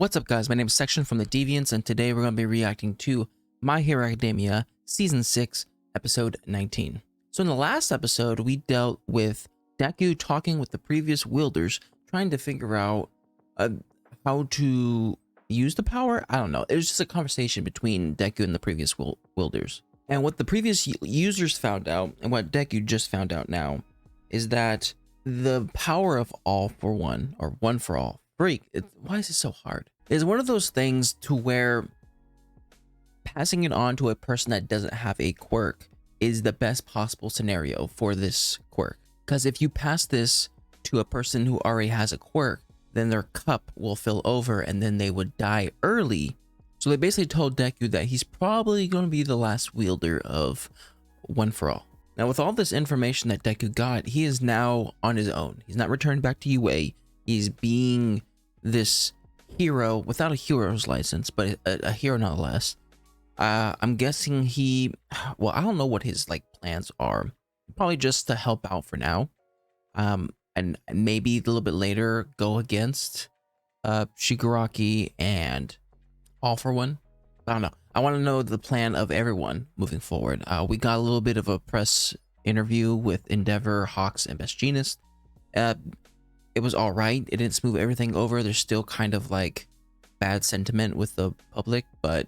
What's up, guys? My name is Section from the Deviants, and today we're going to be reacting to My Hero Academia Season 6, Episode 19. So in the last episode, we dealt with Deku talking with the previous wielders, trying to figure out how to use the power. I don't know. It was just a conversation between Deku and the previous wielders. And what the previous users found out, and what Deku just found out now, is that the power of all for one, or one for all, why is it so hard? Is one of those things to where passing it on to a person that doesn't have a quirk is the best possible scenario for this quirk. Because if you pass this to a person who already has a quirk, then their cup will fill over and then they would die early. So they basically told Deku that he's probably going to be the last wielder of One for All. Now, with all this information that Deku got, he is now on his own. He's not returned back to UA. He's being this hero without a hero's license, but a hero nonetheless. I'm guessing I don't know what his plans are. Probably just to help out for now, and maybe a little bit later go against Shigaraki and All for One. I don't know. I want to know the plan of everyone moving forward. We got a little bit of a press interview with Endeavor, Hawks, and Best Jeanist. It was all right. It didn't smooth everything over. There's still kind of bad sentiment with the public, but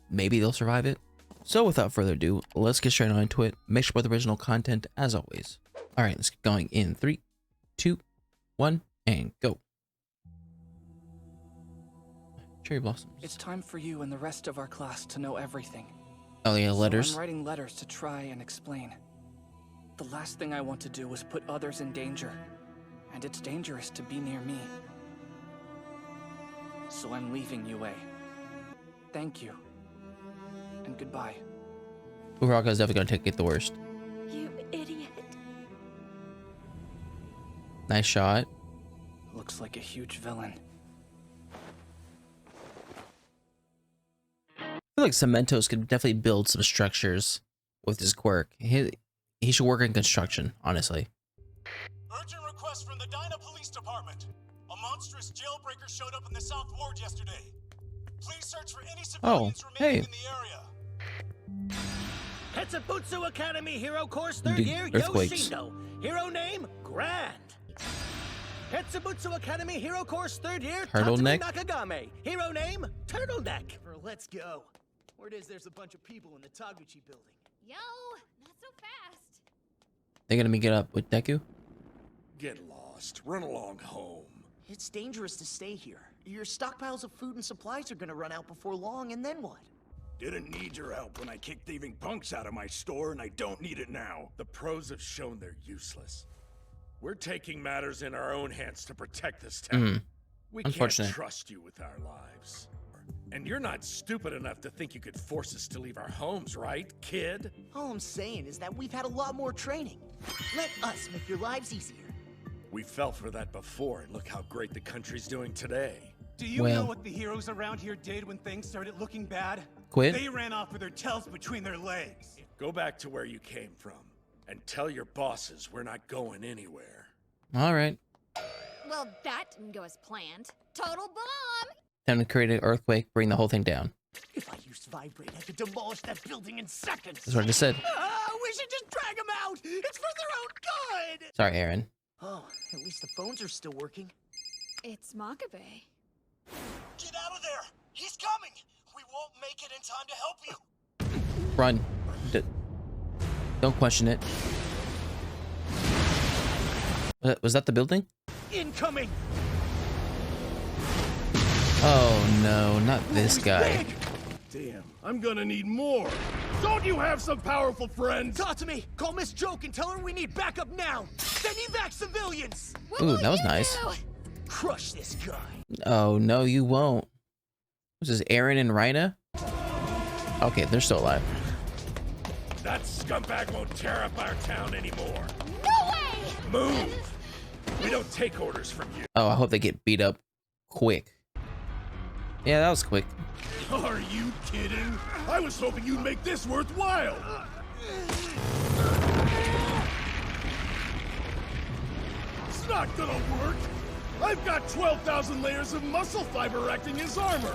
maybe they'll survive it. So without further ado, let's get straight on into it. Make sure the original content as always. All right, let's get going in 3, 2, 1, and go. Cherry blossoms. It's time for you and the rest of our class to know everything. Oh yeah, letters. So I'm writing letters to try and explain. The last thing I want to do is put others in danger. And it's dangerous to be near me. So I'm leaving UA. Thank you. And goodbye. Uraraka is definitely going to take it the worst. You idiot. Nice shot. Looks like a huge villain. I feel like Cementos could definitely build some structures with his quirk. He should work in construction, honestly. Urgent request from the Dyna Police Department. A monstrous jailbreaker showed up in the South Ward yesterday. Please search for any civilians remaining in the area. Ketsubutsu Academy Hero Course 3rd Year Earthquakes. Yoshindo. Hero name Grand. Ketsubutsu Academy Hero Course 3rd Year Turtleneck. Tatsumi Nakagame. Hero name Turtleneck. Let's go. Word is there's a bunch of people in the Taguchi building. Yo, not so fast. They're gonna meet up with Deku. Get lost. Run along home. It's dangerous to stay here. Your stockpiles of food and supplies are gonna run out before long, and then what? Didn't need your help when I kicked thieving punks out of my store, and I don't need it now. The pros have shown they're useless. We're taking matters in our own hands to protect this town. We can't trust you with our lives. And you're not stupid enough to think you could force us to leave our homes, right, kid? All I'm saying is that we've had a lot more training. Let us make your lives easier. We fell for that before, and look how great the country's doing today. Do you know what the heroes around here did when things started looking bad? Quit. They ran off with their tails between their legs. Go back to where you came from, and tell your bosses we're not going anywhere. All right. Well, that didn't go as planned. Total bomb! Time to create an earthquake, bring the whole thing down. If I used Vibrate, I could demolish that building in seconds. That's what I just said. We should just drag them out. It's for their own good. Sorry, Aaron. Oh, at least the phones are still working. It's Makabe. Get out of there! He's coming! We won't make it in time to help you! Run. Don't question it. Was that the building? Incoming. Oh no, not this guy. Damn, I'm gonna need more! Don't you have some powerful friends? Talk to me! Call Miss Joke and tell her we need backup now! Then evac civilians! Ooh, that was nice. Crush this guy! Oh no, you won't. Was this Aaron and Rhina? Okay, they're still alive. That scumbag won't tear up our town anymore. No way! Move! We don't take orders from you. Oh, I hope they get beat up quick. Yeah, that was quick. Are you kidding? I was hoping you'd make this worthwhile. It's not gonna work. I've got 12,000 layers of muscle fiber acting as armor.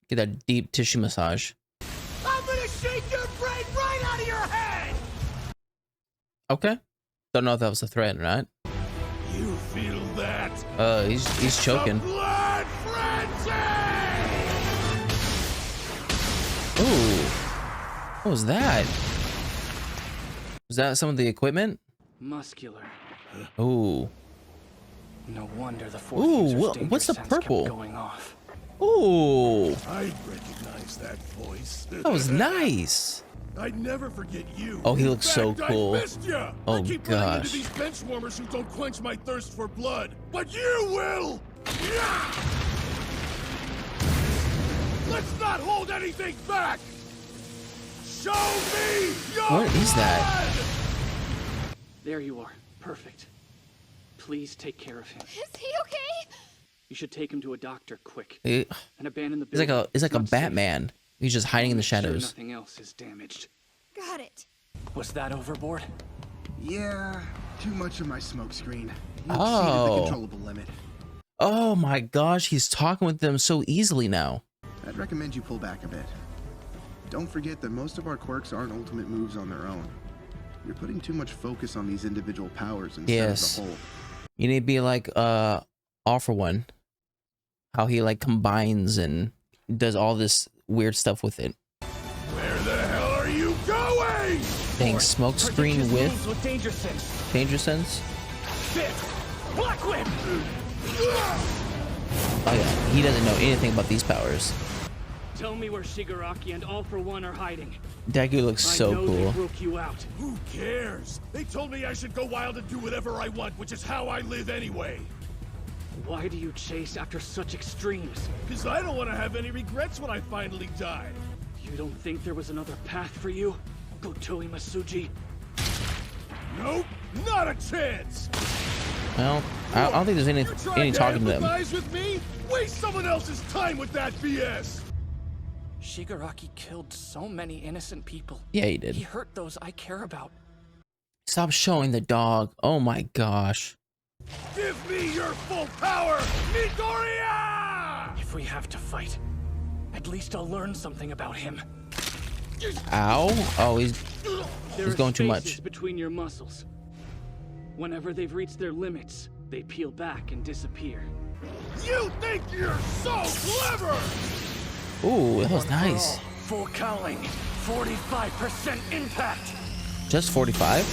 Get that deep tissue massage. I'm gonna shake your brain right out of your head! Okay. Don't know if that was a threat or not. You feel that? He's choking. The blood frenzy! Ooh. What was that? Was that some of the equipment? Muscular. Ooh. No wonder the fourth Ooh, user's what's danger the sense kept purple? going off. Ooh. I recognize that voice. That was nice. I'd never forget you. Oh, he In looks so fact, cool. I missed ya. Oh, I keep running into gosh. these bench warmers who don't quench my thirst for blood, but you will. Yeah! Let's not hold anything back. Show me your What is that? blood! There you are. Perfect. Please take care of him. Is he okay? You should take him to a doctor quick. He- And abandon the He's like building. a Not safe. Batman. He's just hiding in the Make sure shadows. nothing else is damaged. Got it. Was that overboard? Yeah, too much of my smoke screen. You Oh. exceeded the controllable limit. Oh my gosh, he's talking with them so easily now. I'd recommend you pull back a bit. Don't forget that most of our quirks aren't ultimate moves on their own. You're putting too much focus on these individual powers instead Yes. of the whole. You need to be like All For One. How he like combines and does all this weird stuff with it. Where the hell are you going? Dang, smoke Predict screen his with moves with danger sense. danger sense. Fifth, Black Whip! Oh yeah, he doesn't know anything about these powers. Tell me where Shigaraki and All For One are hiding. Deku looks so I know cool. they broke you out. Who cares? They told me I should go wild and do whatever I want, which is how I live anyway. Why do you chase after such extremes? Because I don't want to have any regrets when I finally die. You don't think there was another path for you? Gotoi Masuji? Nope, not a chance. Well, I don't think there's any You're trying talking to them. empathize with me? Waste someone else's time with that BS. Shigaraki killed so many innocent people. Yeah, he did. He hurt those I care about. Stop showing the dog. Oh my gosh. Give me your full power, Midoriya! If we have to fight, at least I'll learn something about him. Ow. Oh, he's There He's are going too spaces much. between your muscles. Whenever they've reached their limits, they peel back and disappear. You think you're so clever! Ooh, that was nice. Full cowling, 45% impact. Just 45?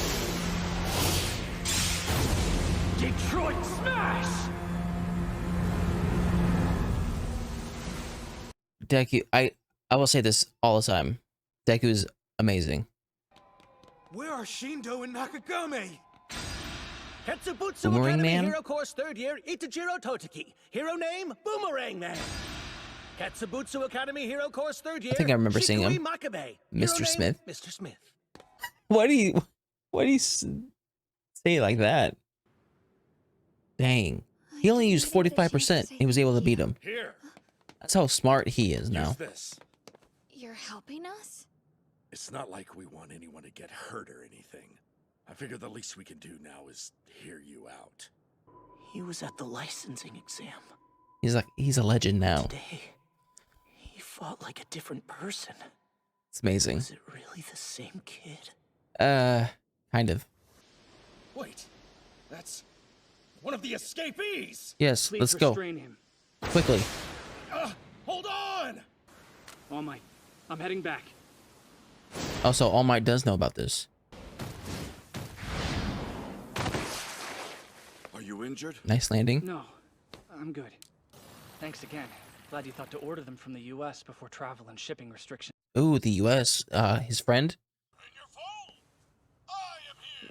Detroit smash. Deku, I will say this all the time. Deku is amazing. Where are Shindo and Nakagami? Ketsubutsu Boomerang Academy Man? Hero Course 3rd Year, Itajiro Toteki. Hero name, Boomerang Man. Ketsubutsu Academy Hero Course 3rd Year, think I remember seeing him. Shikui Makabe. Mr. Hero name, Smith. Mr. Smith. Why do you say it like that? Dang. He only used 45%. He was able to beat him. Here, That's how smart he is use now. this. You're helping us? It's not like we want anyone to get hurt or anything. I figure the least we can do now is hear you out. He was at the licensing exam. He's a legend now. Today, he fought like a different person. It's amazing. Was it really the same kid? Kind of. Wait, that's one of the escapees! Yes, Please let's go. restrain him. Quickly. Hold on! All Might, I'm heading back. Also, All Might does know about this. Are you injured? Nice landing. No, I'm good. Thanks again. Glad you thought to order them from the US before travel and shipping restrictions. Ooh, the US. His friend.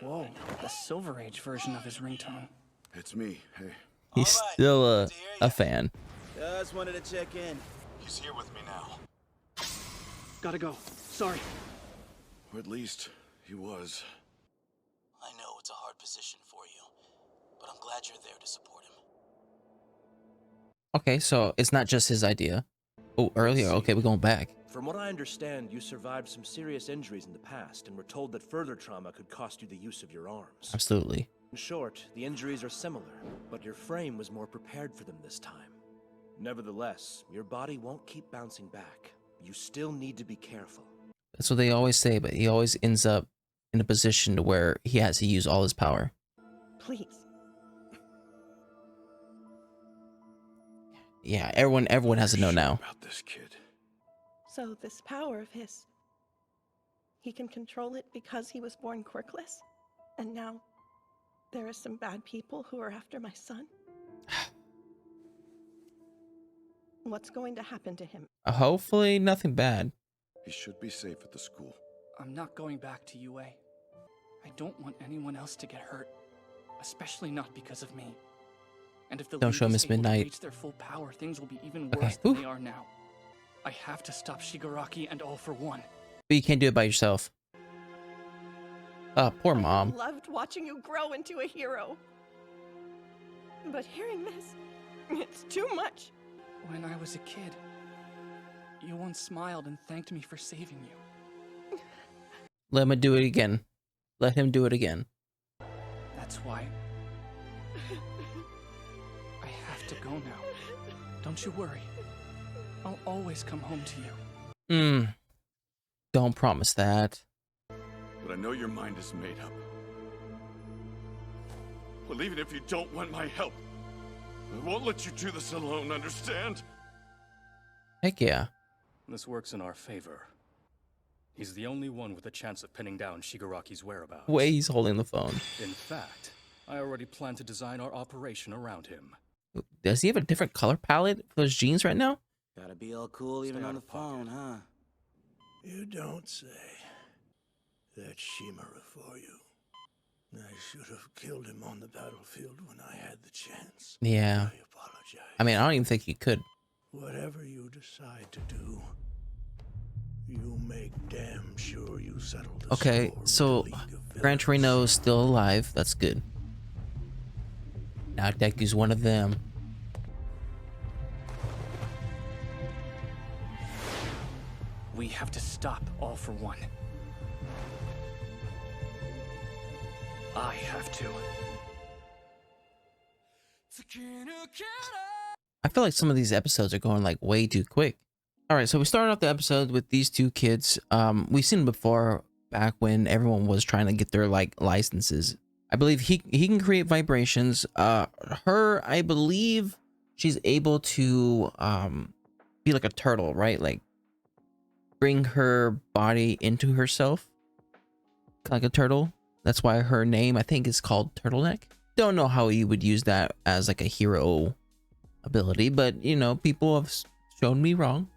Whoa, the Silver Age version of his ringtone. It's me. Hey. He's still a fan. Just wanted to check in. He's here with me now. Gotta go. Sorry. Or at least he was. I know it's a hard position for you, but I'm glad you're there to support him. Okay, so it's not just his idea. Oh, earlier. Okay, we're going back. From what I understand, you survived some serious injuries in the past and were told that further trauma could cost you the use of your arms. Absolutely. In short, the injuries are similar, but your frame was more prepared for them this time. Nevertheless, your body won't keep bouncing back. You still need to be careful. That's what they always say, but he always ends up in a position to where he has to use all his power. Please. Yeah, everyone has to know now. About this kid. So this power of his, he can control it because he was born quirkless? And now there are some bad people who are after my son? What's going to happen to him? Hopefully nothing bad. He should be safe at the school. I'm not going back to UA. I don't want anyone else to get hurt, especially not because of me. And if the Don't League show is Miss able to Midnight. reach their full power, things will be even Okay, worse than whew. they are now. I have to stop Shigaraki and All for One. But you can't do it by yourself. Poor mom. I loved watching you grow into a hero. But hearing this, it's too much. When I was a kid, you once smiled and thanked me for saving you. Let him do it again. Let him do it again. That's why I have to go now. Don't you worry. I'll always come home to you. Don't promise that. But I know your mind is made up. Well, even if you don't want my help, I won't let you do this alone, understand? Heck yeah. This works in our favor. He's the only one with a chance of pinning down Shigaraki's whereabouts. Way he's holding the phone. In fact, I already plan to design our operation around him. Does he have a different color palette for those jeans right now? Gotta be all cool even on the phone, huh? You don't say. That's Shimura for you. I should have killed him on the battlefield when I had the chance. Yeah. I apologize. I mean, I don't even think he could. Whatever you decide to do, you make damn sure you settle the Okay, score so with the League of Gran Torino is still alive. That's good. Now Deku's one of them. We have to stop All for One. I have to. I feel like some of these episodes are going like way too quick. All right, so we started off the episode with these two kids. We've seen them before back when everyone was trying to get their like licenses. I believe he can create vibrations. I believe she's able to be like a turtle, right? Like bring her body into herself like a turtle. That's why her name, I think, is called Turtleneck. Don't know how you would use that as like a hero ability, but you know, people have shown me wrong,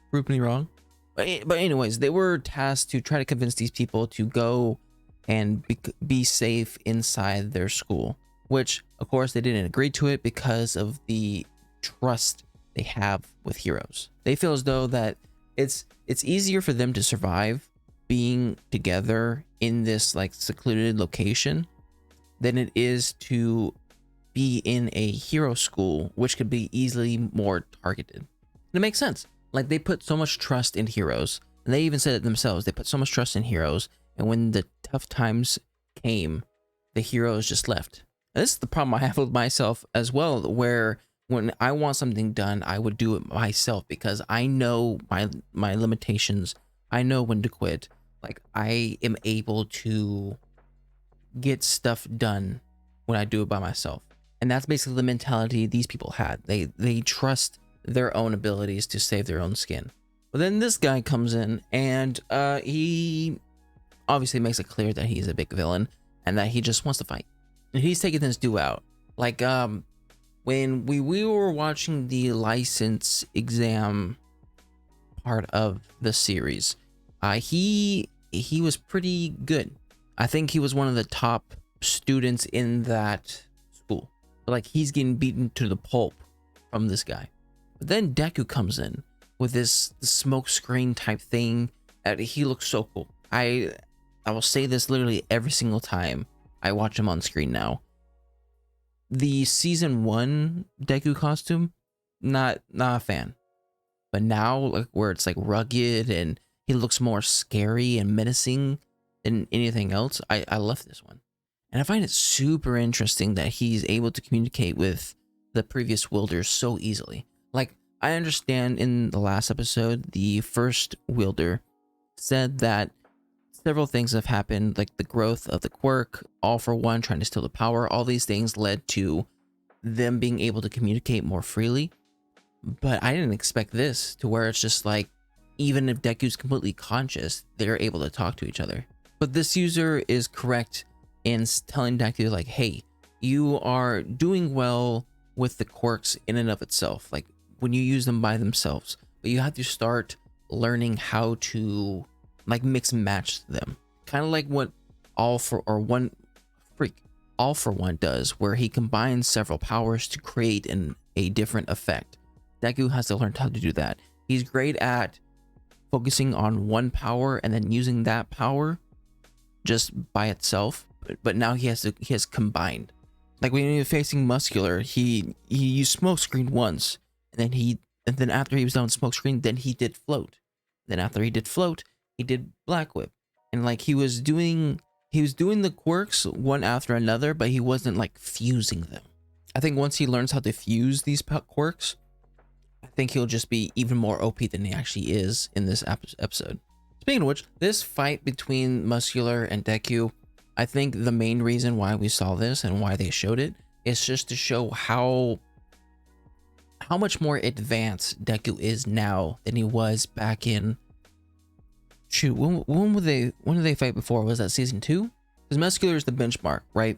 proved me wrong. But anyways, they were tasked to try to convince these people to go and be safe inside their school, which of course they didn't agree to it because of the trust they have with heroes. They feel as though that it's easier for them to survive being together in this like secluded location than it is to be in a hero school, which could be easily more targeted. And it makes sense. Like they put so much trust in heroes, and they even said it themselves. They put so much trust in heroes, and when the tough times came, the heroes just left. And this is the problem I have with myself as well, where when I want something done, I would do it myself because I know my limitations. I know when to quit. Like I am able to get stuff done when I do it by myself. And that's basically the mentality these people had. They trust their own abilities to save their own skin. But then this guy comes in and he obviously makes it clear that he's a big villain and that he just wants to fight. And he's taking this dude out. Like when we were watching the license exam part of the series, he was pretty good. I think he was one of the top students in that school. But like he's getting beaten to the pulp from this guy. But then Deku comes in with this smoke screen type thing. He looks so cool. I will say this literally every single time I watch him on screen now. The season 1 Deku costume, not a fan. But now, like where it's like rugged and he looks more scary and menacing than anything else, I love this one. And I find it super interesting that he's able to communicate with the previous wielders so easily. Like, I understand in the last episode, the first wielder said that several things have happened, like the growth of the quirk, All for One trying to steal the power. All these things led to them being able to communicate more freely. But I didn't expect this, to where it's just like, even if Deku's completely conscious, they're able to talk to each other. But this user is correct in telling Deku, like, hey, you are doing well with the quirks in and of itself, like when you use them by themselves, but you have to start learning how to like mix and match them. Kind of like what All for One does, where he combines several powers to create a different effect. Deku has to learn how to do that. He's great at focusing on one power and then using that power just by itself, but now he has combined. Like when he was facing Muscular, he used Smokescreen once, and then after he was done Smokescreen, then he did Float. Then after he did Float, he did Black Whip, and like he was doing the quirks one after another, but he wasn't like fusing them. I think once he learns how to fuse these quirks, I think he'll just be even more OP than he actually is in this episode. Speaking of which, this fight between Muscular and Deku, I think the main reason why we saw this and why they showed it is just to show how much more advanced Deku is now than he was back in, shoot, when did they fight before? Was that season 2? Because Muscular is the benchmark, right?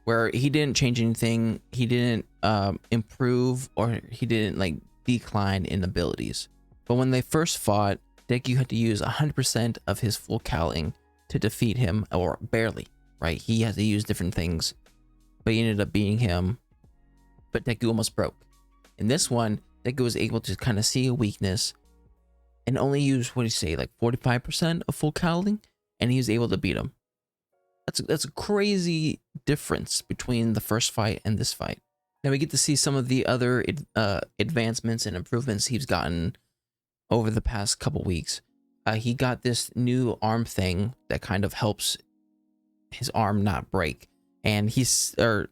Where he didn't change anything, he didn't improve, or he didn't like decline in abilities. But when they first fought, Deku had to use 100% of his full Cowling to defeat him, or barely, right? He had to use different things, but he ended up beating him, but Deku almost broke. In this one, Deku was able to kind of see a weakness and only use, what do you say, like 45% of full Cowling, and he was able to beat him. That's a crazy difference between the first fight and this fight. Now we get to see some of the other advancements and improvements he's gotten over the past couple weeks. He got this new arm thing that kind of helps his arm not break. And Deku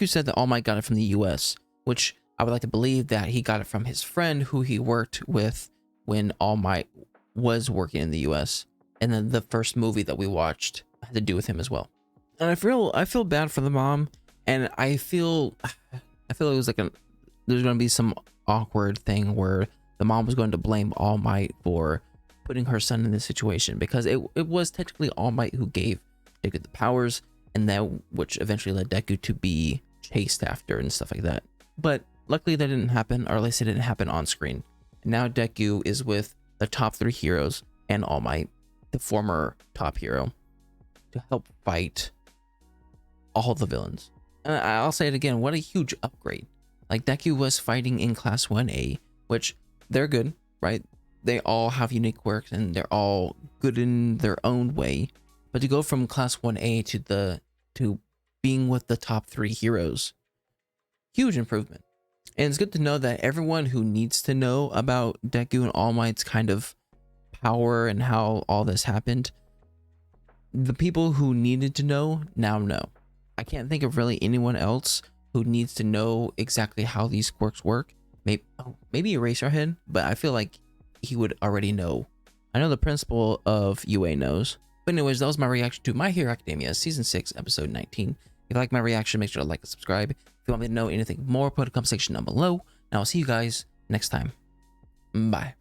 said that All Might got it from the US, which I would like to believe that he got it from his friend who he worked with when All Might was working in the US. And then the first movie that we watched had to do with him as well. And I feel bad for the mom, and I feel it was like there's going to be some awkward thing where the mom was going to blame All Might for putting her son in this situation, because it was technically All Might who gave Deku the powers, and that which eventually led Deku to be chased after and stuff like that. But luckily that didn't happen, or at least it didn't happen on screen. And now Deku is with the top 3 heroes and All Might, the former top hero, to help fight all the villains. And I'll say it again, what a huge upgrade. Like, Deku was fighting in Class 1A, which they're good, right? They all have unique quirks and they're all good in their own way. But to go from Class 1A to being with the top 3 heroes, huge improvement. And it's good to know that everyone who needs to know about Deku and All Might's kind of power and how all this happened, the people who needed to know now know. I can't think of really anyone else who needs to know exactly how these quirks work. Maybe Eraserhead, but I feel like he would already know. I know the principal of UA knows. But anyways, that was my reaction to My Hero Academia Season 6, Episode 19. If you like my reaction, make sure to like and subscribe. If you want me to know anything more, put a comment section down below. And I'll see you guys next time. Bye.